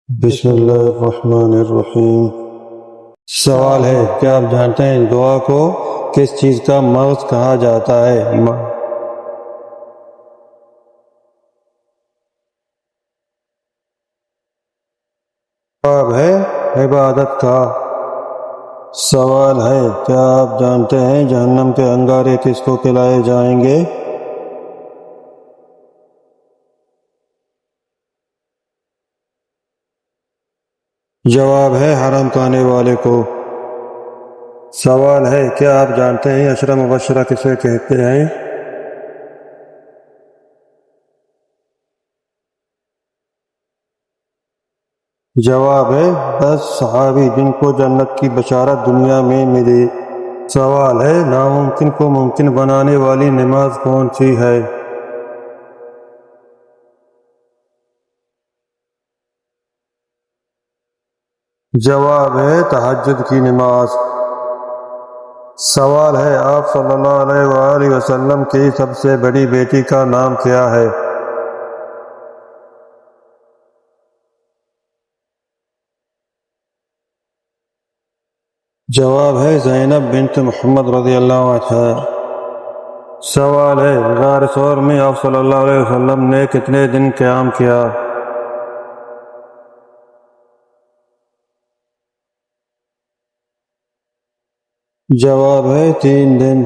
بسم اللہ الرحمن الرحیم۔ سوال ہے، کیا آپ جانتے ہیں دعا کو کس چیز کا مغز کہا جاتا ہے؟ جواب ہے عبادت کا۔ سوال ہے، کیا آپ جانتے ہیں جہنم کے انگارے کس کو کھلائے جائیں گے؟ جواب ہے حرام کھانے والے کو۔ سوال ہے، کیا آپ جانتے ہیں عشرہ مبشرہ کسے کہتے ہیں؟ جواب ہے 10 صحابی جن کو جنت کی بشارت دنیا میں ملی۔ سوال ہے، ناممکن کو ممکن بنانے والی نماز کون سی ہے؟ جواب ہے تہجد کی نماز۔ سوال ہے، آپ صلی اللہ علیہ وآلہ وسلم کی سب سے بڑی بیٹی کا نام کیا ہے؟ جواب ہے زینب بنت محمد رضی اللہ عنہ۔ سوال ہے، غار ثور میں آپ صلی اللہ علیہ وسلم نے کتنے دن قیام کیا؟ جواب ہے 3 دن۔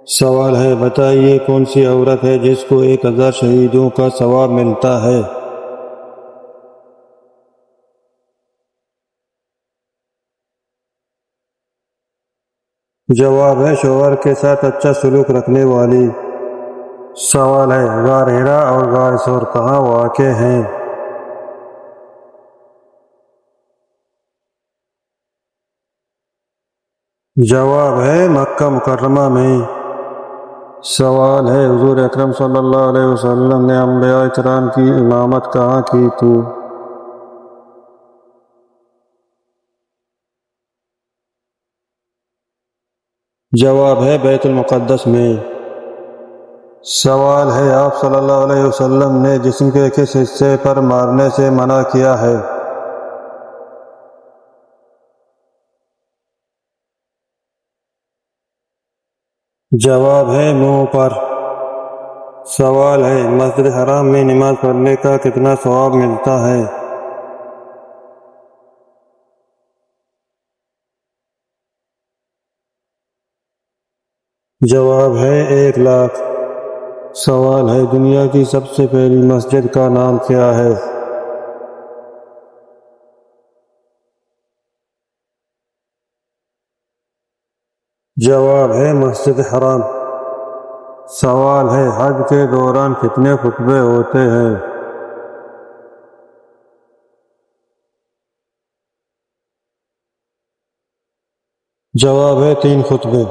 سوال ہے، بتائیے کون سی عورت ہے جس کو 1000 شہیدوں کا ثواب ملتا ہے؟ جواب ہے شوہر کے ساتھ اچھا سلوک رکھنے والی۔ سوال ہے، غار حرا اور غار ثور کہاں واقع ہیں؟ جواب ہے مکہ مکرمہ میں۔ سوال ہے، حضور اکرم صلی اللہ علیہ وسلم نے انبیاء کرام کی امامت کہاں کی تھی؟ جواب ہے بیت المقدس میں۔ سوال ہے، آپ صلی اللہ علیہ وسلم نے جسم کے کس حصے پر مارنے سے منع کیا ہے؟ جواب ہے منہ پر۔ سوال ہے، مسجد حرام میں نماز پڑھنے کا کتنا ثواب ملتا ہے؟ جواب ہے 1 لاکھ۔ سوال ہے، دنیا کی سب سے پہلی مسجد کا نام کیا ہے؟ جواب ہے مسجد حرام۔ سوال ہے، حج کے دوران کتنے خطبے ہوتے ہیں؟ جواب ہے 3 خطبے۔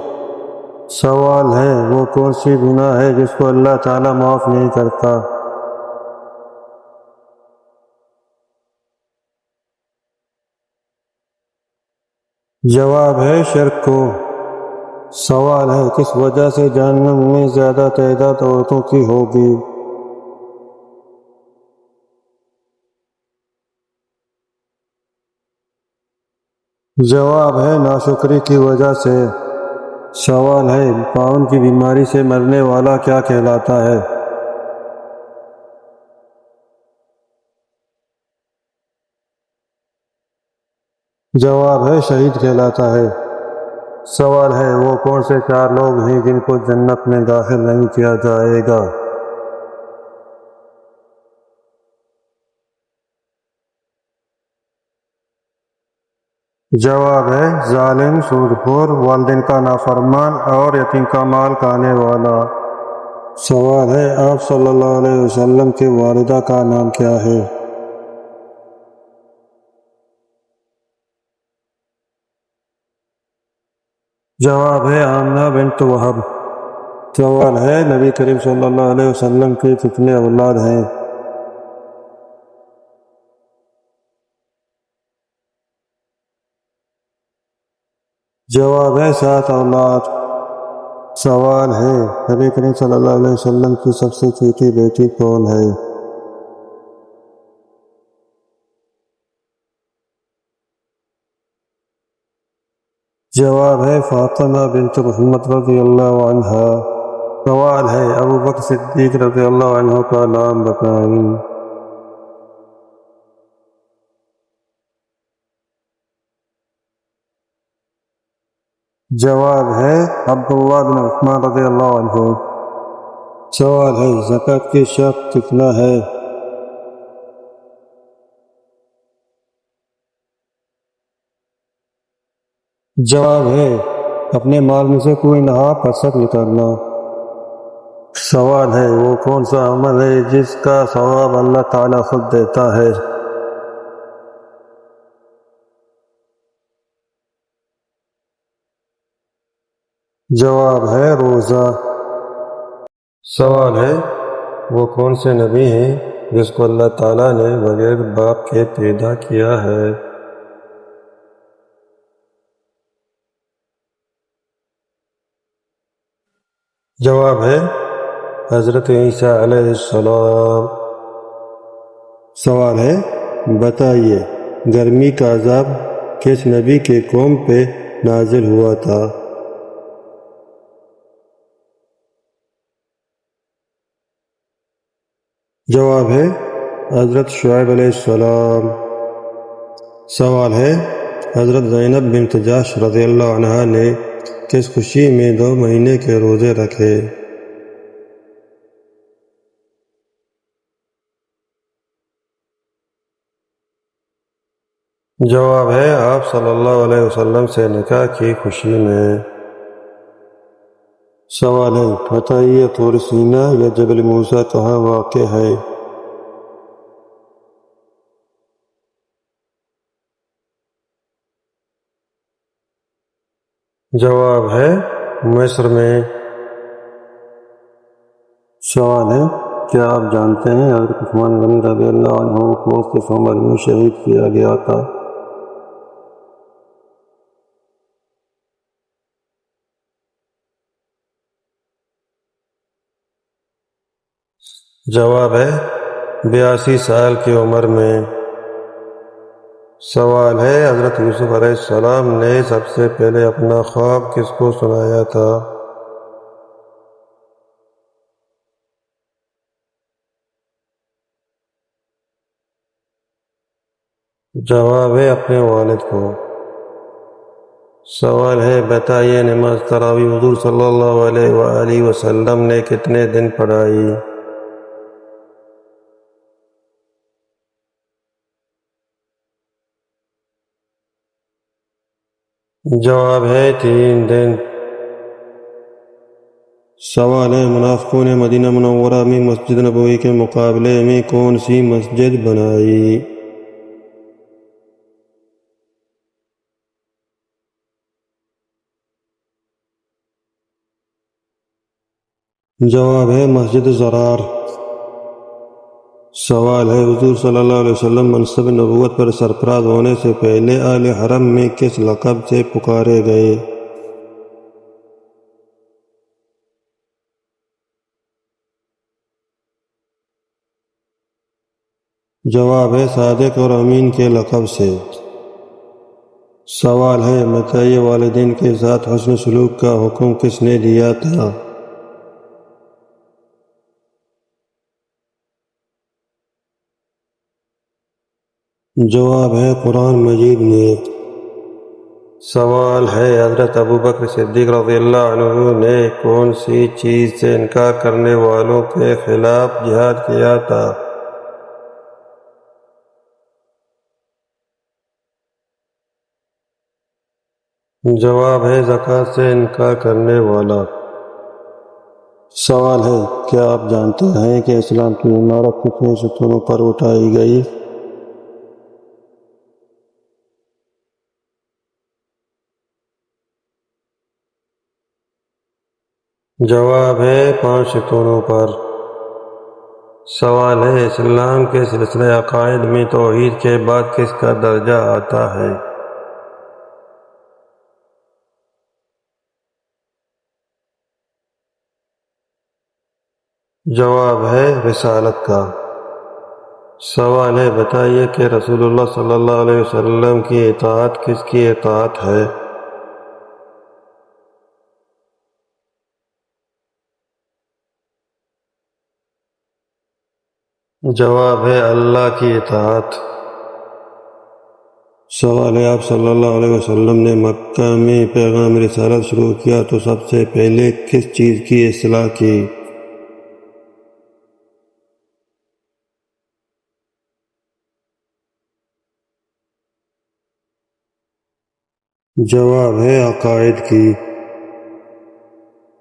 سوال ہے، وہ کون سی گناہ ہے جس کو اللہ تعالیٰ معاف نہیں کرتا؟ جواب ہے شرک کو۔ سوال ہے، کس وجہ سے جہنم میں زیادہ تعداد عورتوں کی ہوگی؟ جواب ہے ناشکری کی وجہ سے۔ سوال ہے، پاؤں کی بیماری سے مرنے والا کیا کہلاتا ہے؟ جواب ہے شہید کہلاتا ہے۔ سوال ہے، وہ کون سے 4 لوگ ہیں جن کو جنت میں داخل نہیں کیا جائے گا؟ جواب ہے ظالم، سود خور، والدین کا نافرمان اور یتیم کا مال کھانے والا۔ سوال ہے، آپ صلی اللہ علیہ وسلم کے والدہ کا نام کیا ہے؟ جواب ہے آمنہ بنت وہب۔ سوال ہے، نبی کریم صلی اللہ علیہ وسلم کے کتنے اولاد ہیں؟ جواب ہے 7 اولاد۔ سوال ہے، نبی کریم صلی اللہ علیہ وسلم کی سب سے چھوٹی بیٹی کون ہے؟ جواب ہے فاطمہ بنت محمد رضی اللہ عنہ۔ سوال ہے ابو بکر صدیق رضی اللہ عنہ کا نام بتائیں۔ جواب ہے عبداللہ بن عثمان رضی اللہ عنہ۔ سوال ہے زکوٰۃ کی شرط کتنا ہے؟ جواب ہے اپنے مال میں سے کوئی نہا فسق نکالنا۔ سوال ہے وہ کون سا عمل ہے جس کا ثواب اللہ تعالیٰ خود دیتا ہے؟ جواب ہے روزہ۔ سوال ہے وہ کون سے نبی ہیں جس کو اللہ تعالیٰ نے بغیر باپ کے پیدا کیا ہے؟ جواب ہے حضرت عیسیٰ علیہ السلام۔ سوال ہے بتائیے گرمی کا عذاب کس نبی کے قوم پہ نازل ہوا تھا؟ جواب ہے حضرت شعیب علیہ السلام۔ سوال ہے حضرت زینب بنت جحش رضی اللہ عنہ نے کس خوشی میں 2 مہینے کے روزے رکھے؟ جواب ہے آپ صلی اللہ علیہ وسلم سے نکاح کی خوشی میں۔ سوال ہے بتائیے طور سینا یا جبل موسیٰ کہاں واقع ہے؟ جواب ہے مصر میں۔ سوال ہے کیا آپ جانتے ہیں حضرت عثمان غنی رضی اللہ عنہ کو کس عمر میں شہید کیا گیا تھا؟ جواب ہے 82 سال کی عمر میں۔ سوال ہے حضرت یوسف علیہ السلام نے سب سے پہلے اپنا خواب کس کو سنایا تھا؟ جواب ہے اپنے والد کو۔ سوال ہے بتائیے نماز تراویح حضور صلی اللہ علیہ وآلہ وسلم نے کتنے دن پڑھائی؟ جواب ہے 3 دن۔ سوال ہے منافقوں نے مدینہ منورہ میں مسجد نبوی کے مقابلے میں کون سی مسجد بنائی؟ جواب ہے مسجد ضرار۔ سوال ہے حضور صلی اللہ علیہ وسلم منصب نبوت پر سرفراز ہونے سے پہلے آل حرم میں کس لقب سے پکارے گئے؟ جواب ہے صادق اور امین کے لقب سے۔ سوال ہے بتائیے والدین کے ساتھ حسن سلوک کا حکم کس نے دیا تھا؟ جواب ہے قرآن مجید میں۔ سوال ہے حضرت ابو بکر صدیق رضی اللہ عنہ نے کون سی چیز سے انکار کرنے والوں کے خلاف جہاد کیا تھا؟ جواب ہے زکوٰۃ سے انکار کرنے والا۔ سوال ہے کیا آپ جانتے ہیں کہ اسلام کی عمارت کتنے ستونوں پر اٹھائی گئی؟ جواب ہے 5 ستونوں پر۔ سوال ہے اسلام کے سلسلہ عقائد میں توحید کے بعد کس کا درجہ آتا ہے؟ جواب ہے رسالت کا۔ سوال ہے بتائیے کہ رسول اللہ صلی اللہ علیہ وسلم کی اطاعت کس کی اطاعت ہے؟ جواب ہے اللہ کی اطاعت۔ سوال ہے آپ صلی اللہ علیہ وسلم نے مکہ میں پیغام رسالت شروع کیا تو سب سے پہلے کس چیز کی اصلاح کی؟ جواب ہے عقائد کی۔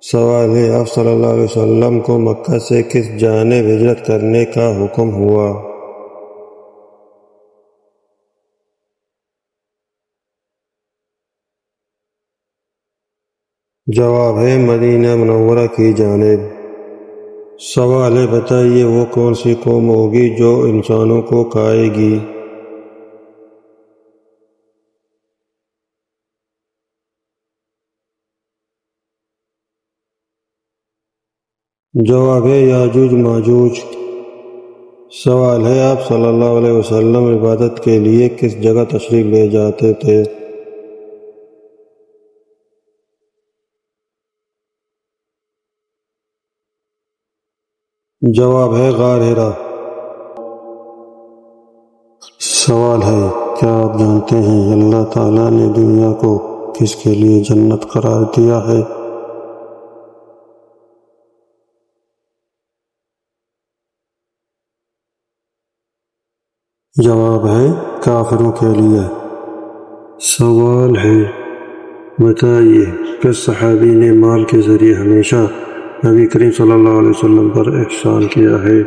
سوال ہے آپ صلی اللہ علیہ وسلم کو مکہ سے کس جانب ہجرت کرنے کا حکم ہوا؟ جواب ہے مدینہ منورہ کی جانب۔ سوال ہے بتائیے وہ کون سی قوم ہوگی جو انسانوں کو کھائے گی؟ جواب ہے یاجوج ماجوج۔ سوال ہے آپ صلی اللہ علیہ وسلم عبادت کے لیے کس جگہ تشریف لے جاتے تھے؟ جواب ہے غار حرا۔ سوال ہے کیا آپ جانتے ہیں اللہ تعالیٰ نے دنیا کو کس کے لیے جنت قرار دیا ہے؟ جواب ہے کافروں کے لیے۔ سوال ہے بتائیے کس صحابی نے مال کے ذریعے ہمیشہ نبی کریم صلی اللہ علیہ وسلم پر احسان کیا ہے؟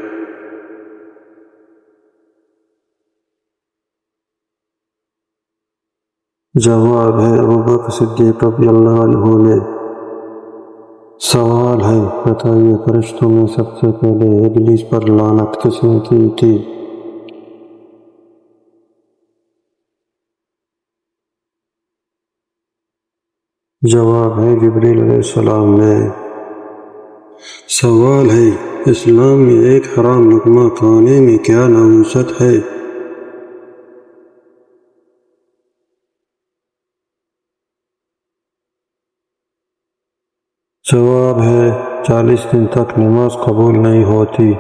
جواب ہے ابوبکر صدیق رضی اللہ عنہ نے۔ سوال ہے بتائیے فرشتوں میں سب سے پہلے ابلیس پر لعنت کس نے کی تھی؟ جواب ہے جبریل علیہ السلام نے۔ سوال ہے اسلام میں ایک حرام لقمہ کھانے میں کیا نحوست ہے؟ جواب ہے 40 دن تک نماز قبول نہیں ہوتی۔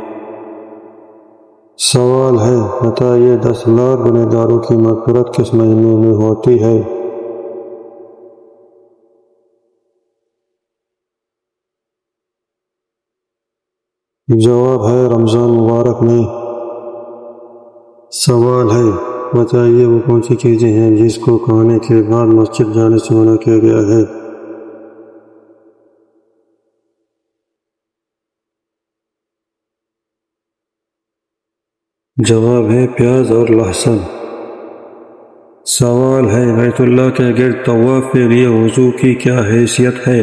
سوال ہے بتائیے 10 لاکھ گنہگاروں داروں کی مغفرت کس مہینے میں ہوتی ہے؟ جواب ہے رمضان مبارک میں۔ سوال ہے بتائیے وہ کون سی چیزیں ہیں جس کو کھانے کے بعد مسجد جانے سے منع کیا گیا ہے؟ جواب ہے پیاز اور لہسن۔ سوال ہے بیت اللہ کے گرد طواف کے لیے وضو کی کیا حیثیت ہے؟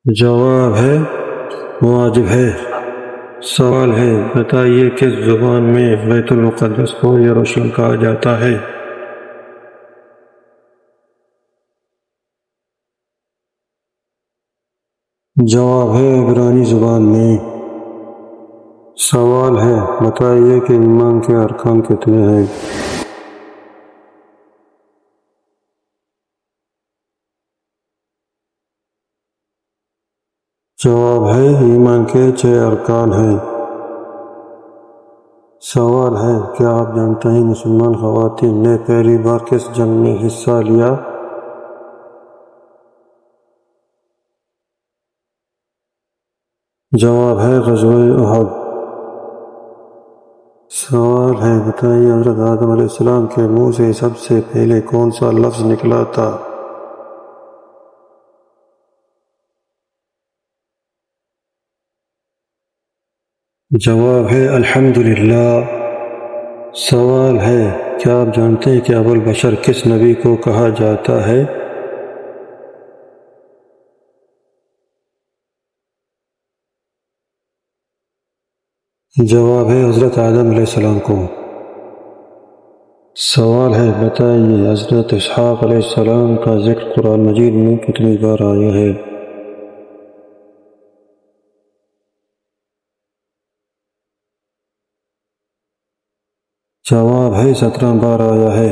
جواب ہے واجب ہے۔ سوال ہے بتائیے کس زبان میں بیت المقدس کو یروشلم کہا جاتا ہے؟ جواب ہے عبرانی زبان میں۔ سوال ہے بتائیے کہ ایمان کے ارکان کتنے ہیں؟ جواب ہے ایمان کے 6 ارکان ہیں۔ سوال ہے کیا آپ جانتے ہیں مسلمان خواتین نے پہلی بار کس جنگ میں حصہ لیا؟ جواب ہے غزوہ احد۔ سوال ہے بتائیے حضرت آدم علیہ السلام کے منہ سے سب سے پہلے کون سا لفظ نکلا تھا؟ جواب ہے الحمدللہ۔ سوال ہے کیا آپ جانتے ہیں کہ ابو البشر کس نبی کو کہا جاتا ہے؟ جواب ہے حضرت آدم علیہ السلام کو۔ سوال ہے بتائیے حضرت اسحاق علیہ السلام کا ذکر قرآن مجید میں کتنی بار آیا ہے؟ جواب ہے 17 بار آیا ہے۔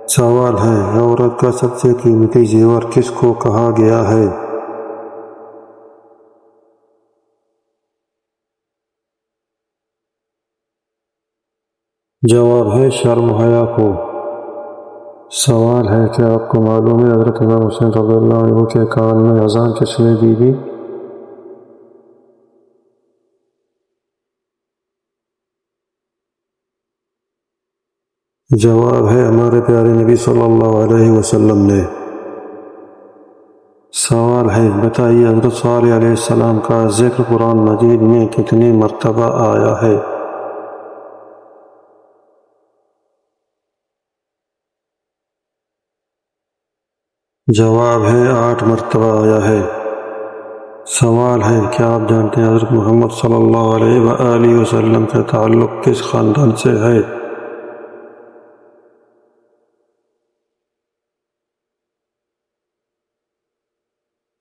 سوال ہے عورت کا سب سے قیمتی زیور کس کو کہا گیا ہے؟ جواب ہے شرم و حیا کو۔ سوال ہے کیا آپ کو معلوم ہے حضرت امام حسین رضی اللہ عنہ کے کان میں اذان کس نے دی تھی؟ جواب ہے ہمارے پیارے نبی صلی اللہ علیہ وسلم نے۔ سوال ہے بتائیے حضرت صالح علیہ السلام کا ذکر قرآن مجید میں کتنی مرتبہ آیا ہے؟ جواب ہے 8 مرتبہ آیا ہے۔ سوال ہے کیا آپ جانتے ہیں حضرت محمد صلی اللہ علیہ وآلہ وسلم کا تعلق کس خاندان سے ہے؟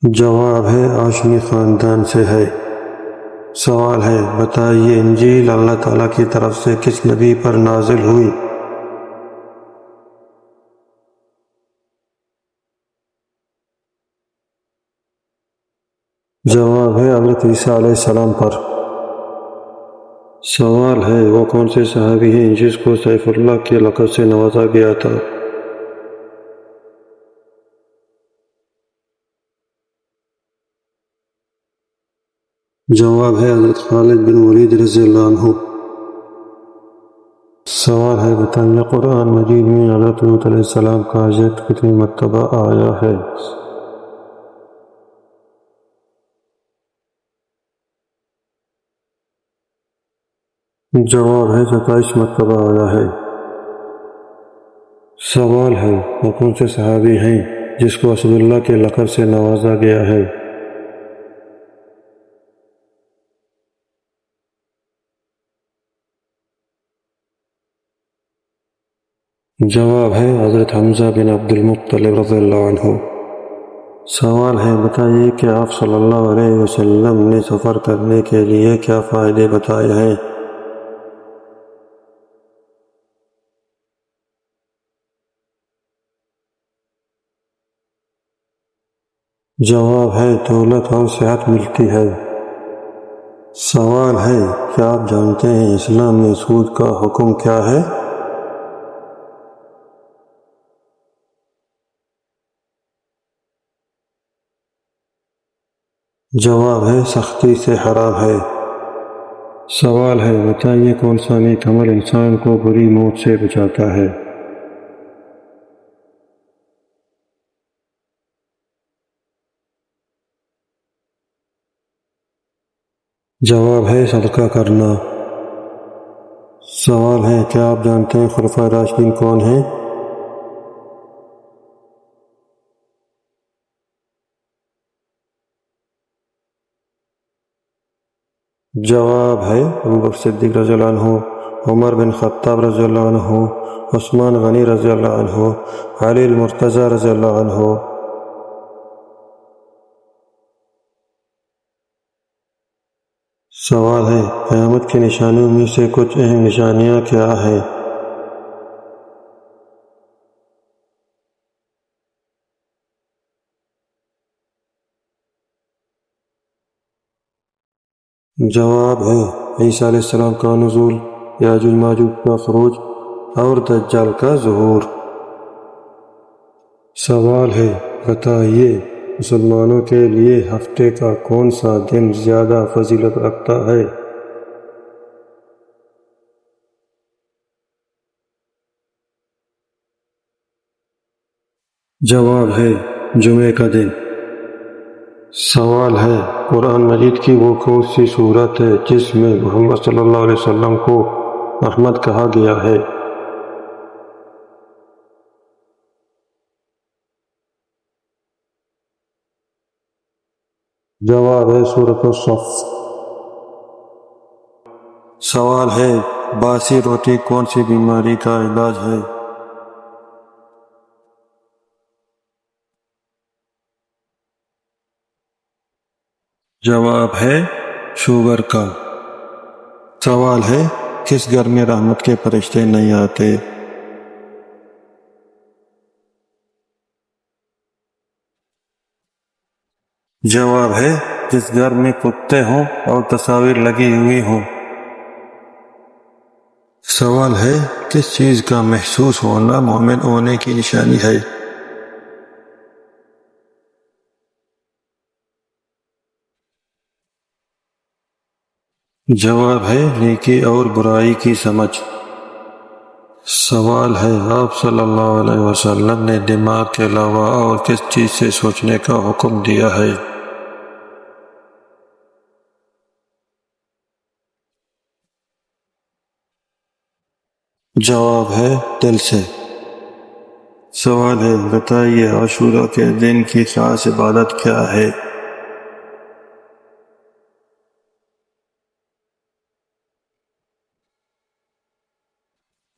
جواب ہے ہاشمی خاندان سے ہے۔ سوال ہے بتائیے انجیل اللہ تعالیٰ کی طرف سے کس نبی پر نازل ہوئی؟ جواب ہے حضرت عیسیٰ علیہ السلام پر۔ سوال ہے وہ کون سے صحابی ہیں جس کو سیف اللہ کے لقب سے نوازا گیا تھا؟ جواب ہے حضرت خالد بن ولید رضی اللہ عنہ۔ سوال ہے بتائیے قرآن مجید میں حضرت لوط علیہ السلام کا ذکر کتنی مرتبہ آیا ہے؟ جواب ہے 27 مرتبہ آیا ہے۔ سوال ہے وہ کون سے صحابی ہیں جس کو اسد اللہ کے لقب سے نوازا گیا ہے؟ جواب ہے حضرت حمزہ بن عبد المطلب رضی اللہ عنہ۔ سوال ہے بتائیے کہ آپ صلی اللہ علیہ وسلم نے سفر کرنے کے لیے کیا فائدے بتائے ہیں؟ جواب ہے دولت اور صحت ملتی ہے۔ سوال ہے کیا آپ جانتے ہیں اسلام میں سود کا حکم کیا ہے؟ جواب ہے سختی سے حرام ہے۔ سوال ہے بتائیے کون سا نیک عمل انسان کو بری موت سے بچاتا ہے؟ جواب ہے صدقہ کرنا۔ سوال ہے کیا آپ جانتے ہیں خلفائے راشدین کون ہیں؟ جواب ہے ابوبکر صدیق رضی اللہ عنہ، عمر بن خطاب رضی اللہ عنہ، عثمان غنی رضی اللہ عنہ، علی المرتضی رضی اللہ عنہ۔ سوال ہے قیامت کی نشانیوں میں سے کچھ اہم نشانیاں کیا ہیں؟ جواب ہے عیسیٰ علیہ السلام کا نزول، یاجوج ماجوج کا خروج اور دجال کا ظہور۔ سوال ہے بتائیے مسلمانوں کے لیے ہفتے کا کون سا دن زیادہ فضیلت رکھتا ہے؟ جواب ہے جمعے کا دن۔ سوال ہے قرآن مجید کی وہ کون سی سورت ہے جس میں محمد صلی اللہ علیہ وسلم کو احمد کہا گیا ہے؟ جواب ہے سورۃ الصف۔ سوال ہے باسی روٹی کون سی بیماری کا علاج ہے؟ جواب ہے شوگر کا۔ سوال ہے کس گھر میں رحمت کے فرشتے نہیں آتے؟ جواب ہے جس گھر میں کتے ہوں اور تصاویر لگی ہوئی ہوں۔ سوال ہے کس چیز کا محسوس ہونا مومن ہونے کی نشانی ہے؟ جواب ہے نیکی اور برائی کی سمجھ۔ سوال ہے آپ صلی اللہ علیہ وسلم نے دماغ کے علاوہ اور کس چیز سے سوچنے کا حکم دیا ہے؟ جواب ہے دل سے۔ سوال ہے بتائیے عاشورہ کے دن کی خاص عبادت کیا ہے؟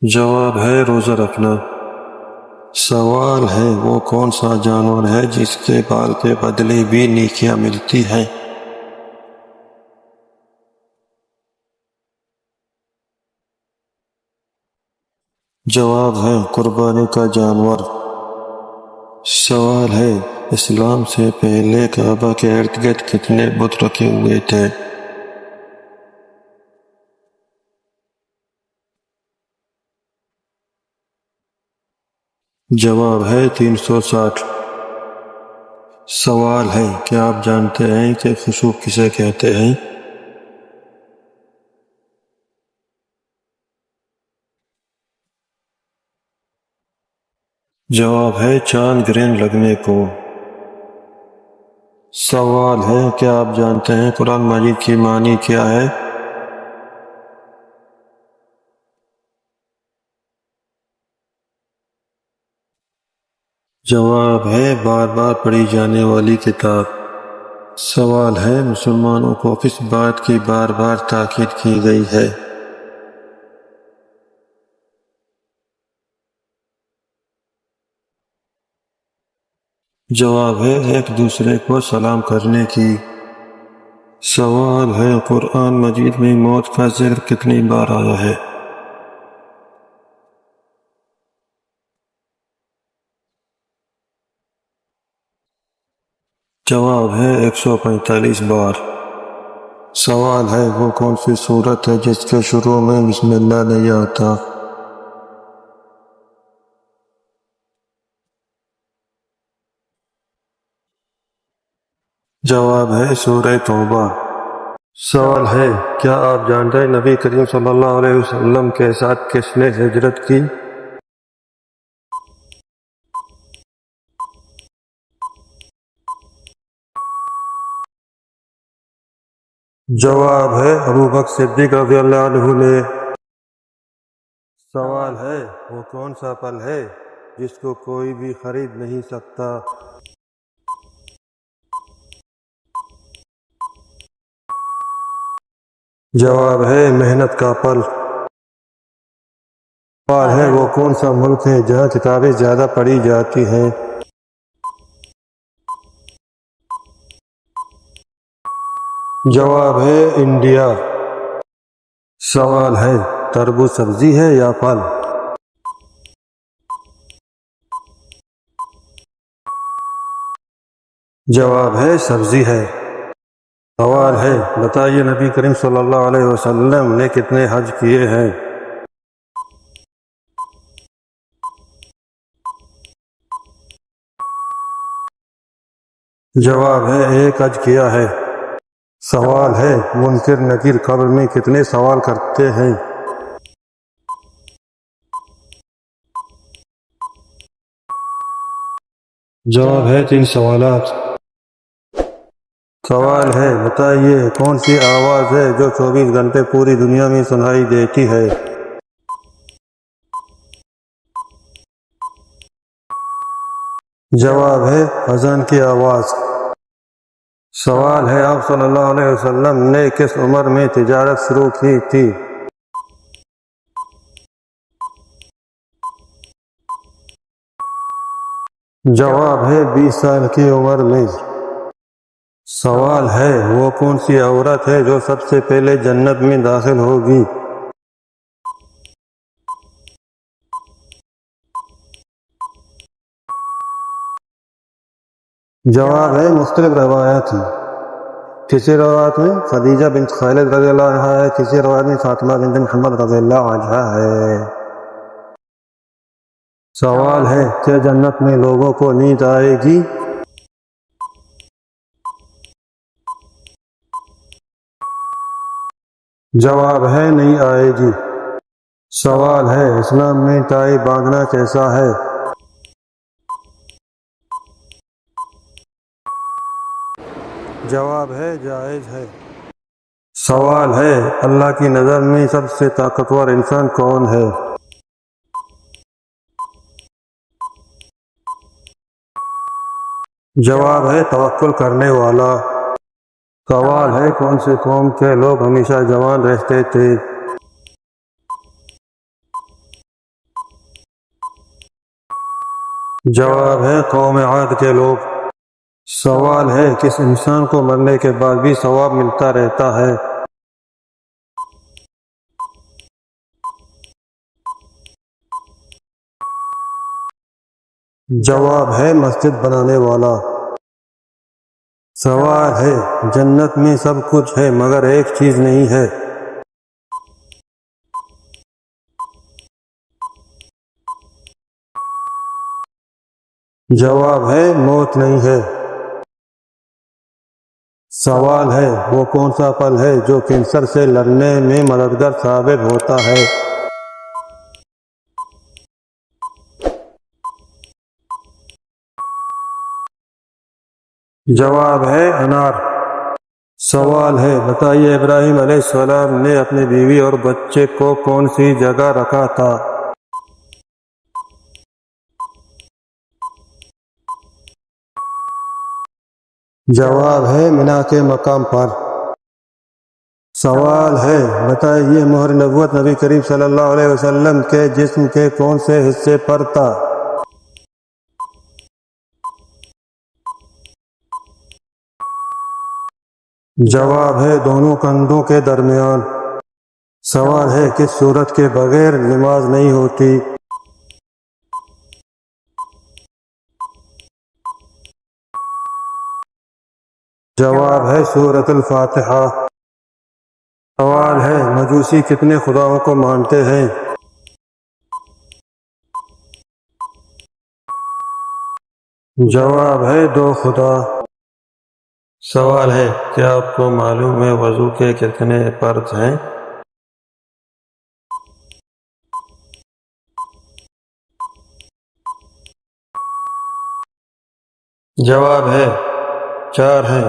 جواب ہے روزہ رکھنا۔ سوال ہے وہ کون سا جانور ہے جس کے بال کے بدلے بھی نیکیاں ملتی ہیں؟ جواب ہے قربانی کا جانور۔ سوال ہے اسلام سے پہلے کعبہ کے ارد گرد کتنے بت رکھے ہوئے تھے؟ جواب ہے 360۔ سوال ہے کیا آپ جانتے ہیں کہ خشوع کسے کہتے ہیں؟ جواب ہے چاند گرہن لگنے کو۔ سوال ہے کیا آپ جانتے ہیں قرآن مجید کی معنی کیا ہے؟ جواب ہے بار بار پڑھی جانے والی کتاب۔ سوال ہے مسلمانوں کو کس بات کی بار بار تاکید کی گئی ہے؟ جواب ہے ایک دوسرے کو سلام کرنے کی۔ سوال ہے قرآن مجید میں موت کا ذکر کتنی بار آیا ہے؟ جواب ہے 145 بار۔ سوال ہے وہ کون سی صورت ہے جس کے شروع میں بسم اللہ نہیں آتا؟ جواب ہے سورہ توبہ۔ سوال ہے کیا آپ جانتے ہیں نبی کریم صلی اللہ علیہ وسلم کے ساتھ کس نے ہجرت کی؟ جواب ہے ابوبکر صدیق رضی اللہ عنہ نے۔ سوال ہے وہ کون سا پھل ہے جس کو کوئی بھی خرید نہیں سکتا؟ جواب ہے محنت کا پھل۔ سوال ہے وہ کون سا ملک ہے جہاں کتابیں زیادہ پڑھی جاتی ہیں؟ جواب ہے انڈیا۔ سوال ہے تربوز سبزی ہے یا پھل؟ جواب ہے سبزی ہے۔ سوال ہے بتائیے نبی کریم صلی اللہ علیہ وسلم نے کتنے حج کیے ہیں؟ جواب ہے ایک حج کیا ہے۔ سوال ہے منکر نکیر قبر میں کتنے سوال کرتے ہیں؟ جواب ہے 3 سوالات۔ سوال ہے بتائیے کون سی آواز ہے جو 24 گھنٹے پوری دنیا میں سنائی دیتی ہے؟ جواب ہے اذان کی آواز۔ سوال ہے آپ صلی اللہ علیہ وسلم نے کس عمر میں تجارت شروع کی تھی؟ جواب ہے 20 سال کی عمر میں۔ سوال ہے وہ کون سی عورت ہے جو سب سے پہلے جنت میں داخل ہوگی؟ جواب ہے مختلف روایات ہیں۔ کسی روایت میں خدیجہ بنت خالد رضی اللہ عنہ ہے، کسی روایت میں فاطمہ بنت محمد رضی اللہ عنہ ہے۔ سوال ہے کہ جنت میں لوگوں کو نیند آئے گی؟ جواب ہے نہیں آئے گی۔ سوال ہے اسلام میں ٹائی باندھنا کیسا ہے؟ جواب ہے جائز ہے۔ سوال ہے اللہ کی نظر میں سب سے طاقتور انسان کون ہے؟ جواب ہے توکل کرنے والا۔ سوال ہے کون سے قوم کے لوگ ہمیشہ جوان رہتے تھے؟ جواب ہے قوم عاد کے لوگ۔ سوال ہے کس انسان کو مرنے کے بعد بھی ثواب ملتا رہتا ہے؟ جواب ہے مسجد بنانے والا۔ سوال ہے جنت میں سب کچھ ہے مگر ایک چیز نہیں ہے۔ جواب ہے موت نہیں ہے۔ سوال ہے وہ کون سا پھل ہے جو کینسر سے لڑنے میں مددگار ثابت ہوتا ہے؟ جواب ہے انار۔ سوال ہے بتائیے ابراہیم علیہ السلام نے اپنی بیوی اور بچے کو کون سی جگہ رکھا تھا؟ جواب ہے مینا کے مقام پر۔ سوال ہے بتائیے مہر نبوت نبی کریم صلی اللہ علیہ وسلم کے جسم کے کون سے حصے پر تھا؟ جواب ہے دونوں کندھوں کے درمیان۔ سوال ہے کس صورت کے بغیر نماز نہیں ہوتی؟ جواب ہے سورۃ الفاتحہ۔ سوال ہے مجوسی کتنے خداؤں کو مانتے ہیں؟ جواب ہے 2 خدا۔ سوال ہے کیا آپ کو معلوم ہے وضو کے کتنے فرض ہیں؟ جواب ہے 4 ہیں۔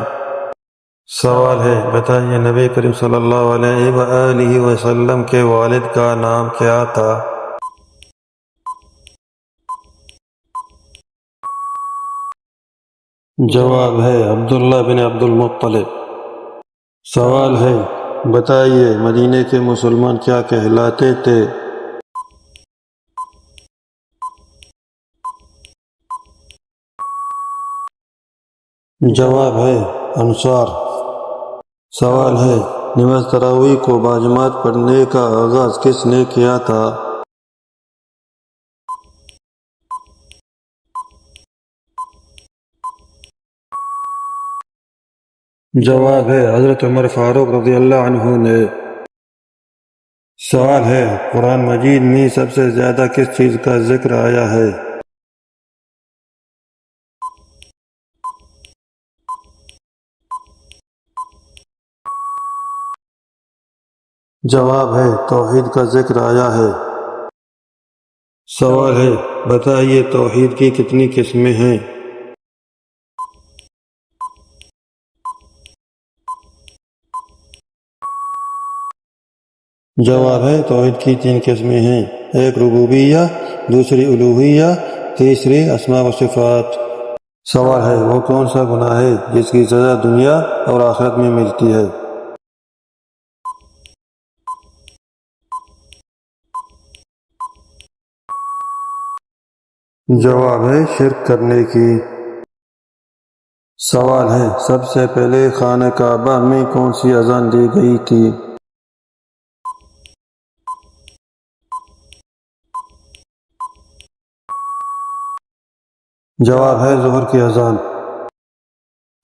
سوال ہے بتائیے نبی کریم صلی اللہ علیہ وآلہ وسلم کے والد کا نام کیا تھا؟ جواب ہے عبداللہ بن عبد المطلب۔ سوال ہے بتائیے مدینے کے مسلمان کیا کہلاتے تھے؟ جواب ہے انصار۔ سوال ہے نماز تراویح کو باجماعت پڑھنے کا آغاز کس نے کیا تھا؟ جواب ہے حضرت عمر فاروق رضی اللہ عنہ نے۔ سوال ہے قرآن مجید میں سب سے زیادہ کس چیز کا ذکر آیا ہے؟ جواب ہے توحید کا ذکر آیا ہے۔ سوال ہے بتائیے توحید کی کتنی قسمیں ہیں؟ جواب ہے توحید کی 3 قسمیں ہیں، ایک ربوبیہ، دوسری الوہیہ، تیسری اسماء و صفات۔ سوال ہے وہ کون سا گناہ ہے جس کی سزا دنیا اور آخرت میں ملتی ہے؟ جواب ہے شرک کرنے کی۔ سوال ہے سب سے پہلے خانہ کعبہ میں کون سی اذان دی گئی تھی؟ جواب ہے ظہر کی اذان۔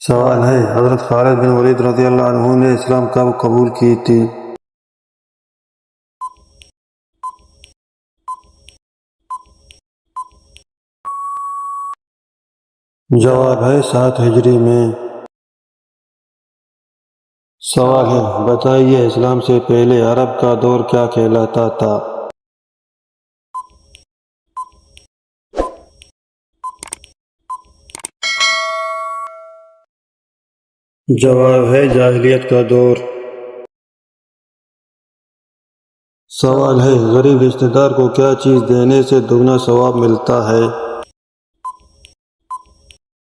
سوال ہے حضرت خالد بن ولید رضی اللہ عنہ نے اسلام کب قبول کی تھی؟ جواب ہے 7 ہجری میں۔ سوال ہے بتائیے اسلام سے پہلے عرب کا دور کیا کہلاتا تھا؟ جواب ہے جاہلیت کا دور۔ سوال ہے غریب رشتہ دار کو کیا چیز دینے سے دگنا ثواب ملتا ہے؟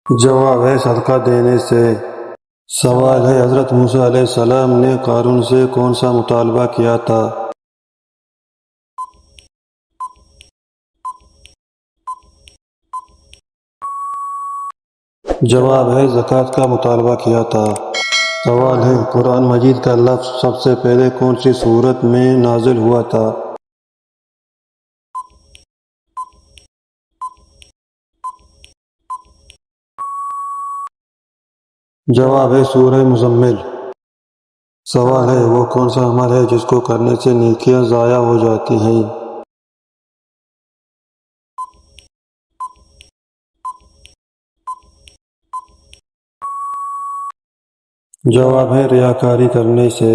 جواب ہے صدقہ دینے سے۔ سوال ہے حضرت موسیٰ علیہ السلام نے قارون سے کون سا مطالبہ کیا تھا؟ جواب ہے زکوٰۃ کا مطالبہ کیا تھا۔ سوال ہے قرآن مجید کا لفظ سب سے پہلے کون سی سورت میں نازل ہوا تھا؟ جواب ہے سورہ مزمل۔ سوال ہے وہ کون سا عمل ہے جس کو کرنے سے نیکیاں ضائع ہو جاتی ہیں؟ جواب ہے ریاکاری کرنے سے۔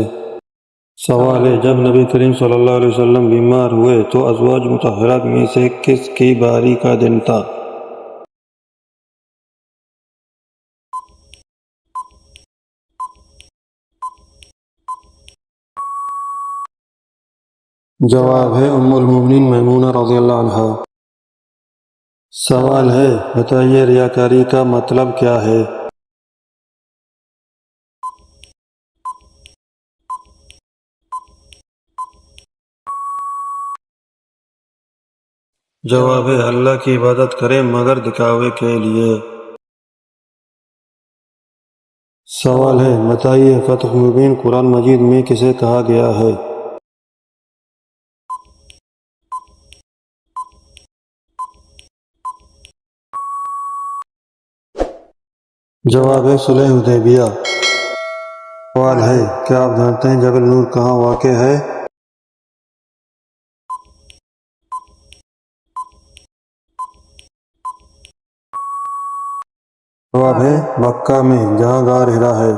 سوال ہے جب نبی کریم صلی اللہ علیہ وسلم بیمار ہوئے تو ازواج مطہرات میں سے کس کی باری کا دن تھا؟ جواب ہے ام المومنین میمونہ رضی اللہ عنہا۔ سوال ہے بتائیے ریاکاری کا مطلب کیا ہے؟ جواب ہے اللہ کی عبادت کریں مگر دکھاوے کے لیے۔ سوال ہے بتائیے فتح مبین قرآن مجید میں کسے کہا گیا ہے؟ جواب ہے صلح حدیبیہ۔ سوال ہے کیا آپ جانتے ہیں جبل نور کہاں واقع ہے؟ جواب ہے مکہ میں جہاں غار ہرا ہے۔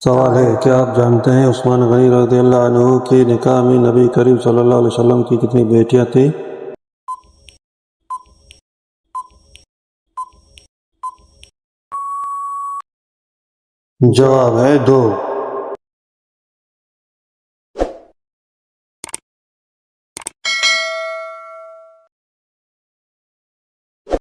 سوال ہے کیا آپ جانتے ہیں عثمان غنی رضی اللہ عنہ کی نکاح میں نبی کریم صلی اللہ علیہ وسلم کی کتنی بیٹیاں تھیں؟ جواب ہے 2۔